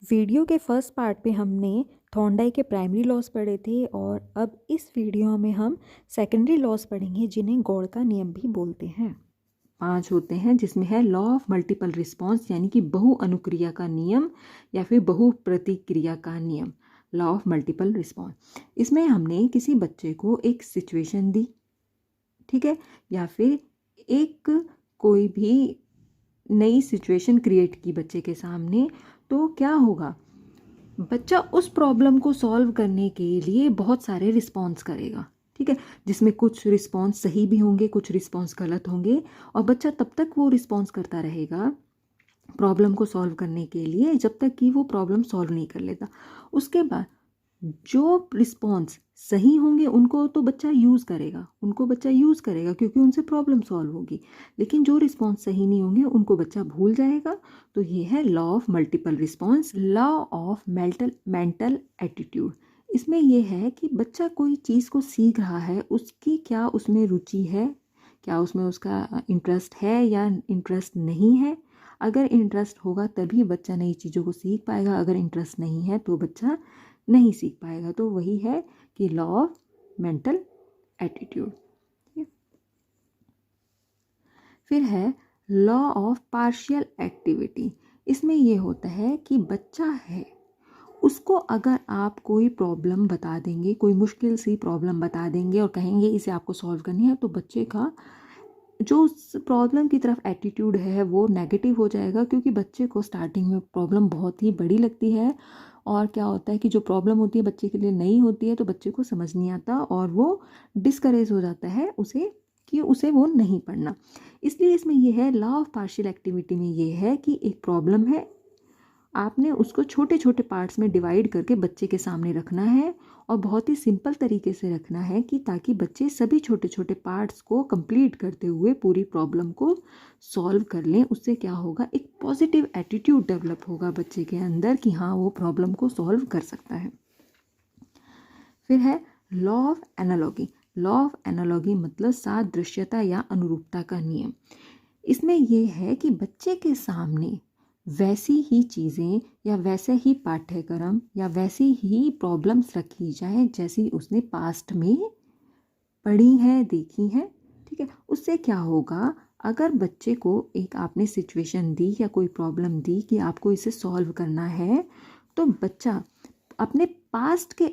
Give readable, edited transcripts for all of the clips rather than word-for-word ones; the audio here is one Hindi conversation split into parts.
वीडियो के फर्स्ट पार्ट पे हमने थॉर्नडाइक के प्राइमरी लॉज पढ़े थे और अब इस वीडियो में हम सेकेंडरी लॉज पढ़ेंगे जिन्हें गॉड का नियम भी बोलते हैं। 5 होते हैं जिसमें है लॉ ऑफ मल्टीपल रिस्पॉन्स यानी कि बहु अनुक्रिया का नियम या फिर बहु प्रतिक्रिया का नियम, लॉ ऑफ मल्टीपल रिस्पॉन्स। इसमें हमने किसी बच्चे को एक सिचुएशन दी, ठीक है, या फिर एक कोई भी नई सिचुएशन क्रिएट की बच्चे के सामने, तो क्या होगा, बच्चा उस प्रॉब्लम को सॉल्व करने के लिए बहुत सारे रिस्पॉन्स करेगा, ठीक है, जिसमें कुछ रिस्पॉन्स सही भी होंगे, कुछ रिस्पॉन्स गलत होंगे, और बच्चा तब तक वो रिस्पॉन्स करता रहेगा प्रॉब्लम को सॉल्व करने के लिए जब तक कि वो प्रॉब्लम सॉल्व नहीं कर लेता। उसके बाद जो रिस्पॉन्स सही होंगे उनको तो बच्चा यूज़ करेगा क्योंकि उनसे प्रॉब्लम सॉल्व होगी, लेकिन जो रिस्पॉन्स सही नहीं होंगे उनको बच्चा भूल जाएगा। तो ये है law of multiple response, law of mental attitude. इसमें यह है कि बच्चा कोई चीज़ को सीख रहा है, उसकी क्या उसमें रुचि है, क्या उसमें उसका इंटरेस्ट है या इंटरेस्ट नहीं है। अगर इंटरेस्ट होगा तभी बच्चा नई चीज़ों को सीख पाएगा, अगर इंटरेस्ट नहीं है तो बच्चा नहीं सीख पाएगा। तो वही है कि लॉ ऑफ मेंटल एटीट्यूड। फिर है लॉ ऑफ पार्शियल एक्टिविटी। इसमें यह होता है कि बच्चा है, उसको अगर आप कोई प्रॉब्लम बता देंगे, कोई मुश्किल सी प्रॉब्लम बता देंगे और कहेंगे इसे आपको सॉल्व करनी है, तो बच्चे का जो उस प्रॉब्लम की तरफ एटीट्यूड है वो नेगेटिव हो जाएगा, क्योंकि बच्चे को स्टार्टिंग में प्रॉब्लम बहुत ही बड़ी लगती है। और क्या होता है कि जो प्रॉब्लम होती है बच्चे के लिए नई होती है, तो बच्चे को समझ नहीं आता और वो डिस्करेज हो जाता है उसे वो नहीं पढ़ना। इसलिए इसमें यह है, लॉ ऑफ पार्शियल एक्टिविटी में ये है कि एक प्रॉब्लम है, आपने उसको छोटे छोटे पार्ट्स में डिवाइड करके बच्चे के सामने रखना है और बहुत ही सिंपल तरीके से रखना है कि ताकि बच्चे सभी छोटे छोटे पार्ट्स को कंप्लीट करते हुए पूरी प्रॉब्लम को सॉल्व कर लें। उससे क्या होगा, एक पॉजिटिव एटीट्यूड डेवलप होगा बच्चे के अंदर कि हाँ वो प्रॉब्लम को सॉल्व कर सकता है। फिर है law of analogy. Law of analogy मतलब सादृश्यता या अनुरूपता का नियम। इसमें यह है कि बच्चे के सामने वैसी ही चीज़ें या वैसे ही पाठ्यक्रम या वैसी ही प्रॉब्लम्स रखी जाए जैसी उसने पास्ट में पढ़ी है, देखी है, ठीक है। उससे क्या होगा, अगर बच्चे को एक आपने सिचुएशन दी या कोई प्रॉब्लम दी कि आपको इसे सॉल्व करना है, तो बच्चा अपने पास्ट के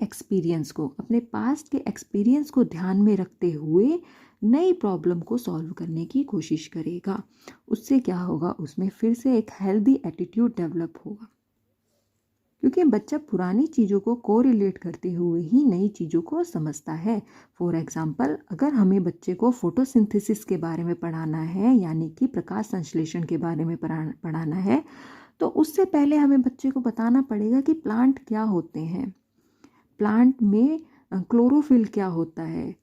एक्सपीरियंस को ध्यान में रखते हुए नई प्रॉब्लम को सॉल्व करने की कोशिश करेगा। उससे क्या होगा, उसमें फिर से एक हेल्दी एटीट्यूड डेवलप होगा, क्योंकि बच्चा पुरानी चीज़ों को कोरिलेट करते हुए ही नई चीज़ों को समझता है। फॉर एग्जांपल, अगर हमें बच्चे को फोटोसिंथेसिस के बारे में पढ़ाना है यानी कि प्रकाश संश्लेषण के बारे में पढ़ाना है, तो उससे पहले हमें बच्चे को बताना पड़ेगा कि प्लांट क्या होते हैं, प्लांट में क्लोरोफिल क्या होता है,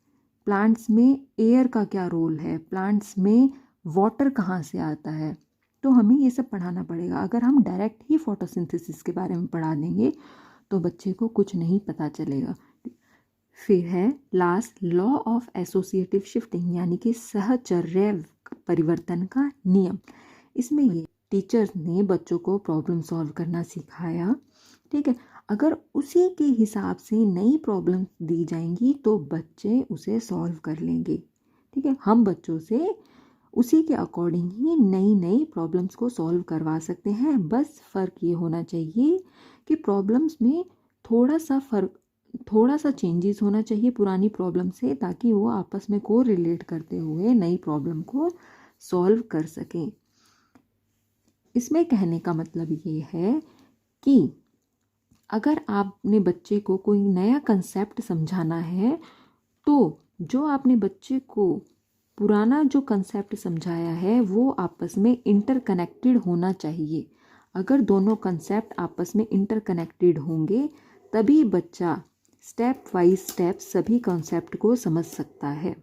प्लांट्स में एयर का क्या रोल है, प्लांट्स में वाटर कहाँ से आता है। तो हमें ये सब पढ़ाना पड़ेगा। अगर हम डायरेक्ट ही फोटोसिंथेसिस के बारे में पढ़ा देंगे तो बच्चे को कुछ नहीं पता चलेगा। फिर है last law of associative shifting यानी कि सहचर्य परिवर्तन का नियम। इसमें ये टीचर्स ने बच्चों को प्रॉब्लम सॉल्व करना सिखाया, ठीक है। अगर उसी के हिसाब से नई प्रॉब्लम दी जाएंगी तो बच्चे उसे सॉल्व कर लेंगे, ठीक है। हम बच्चों से उसी के अकॉर्डिंग ही नई नई प्रॉब्लम्स को सॉल्व करवा सकते हैं। बस फ़र्क ये होना चाहिए कि प्रॉब्लम्स में थोड़ा सा चेंजेस होना चाहिए पुरानी प्रॉब्लम से, ताकि वो आपस में को रिलेट करते हुए नई प्रॉब्लम को सॉल्व कर सकें। इसमें कहने का मतलब ये है कि अगर आपने बच्चे को कोई नया कंसेप्ट समझाना है, तो जो आपने बच्चे को पुराना जो कंसेप्ट समझाया है वो आपस में इंटरकनेक्टेड होना चाहिए। अगर दोनों कंसेप्ट आपस में इंटरकनेक्टेड होंगे तभी बच्चा स्टेप बाय स्टेप सभी कंसेप्ट को समझ सकता है।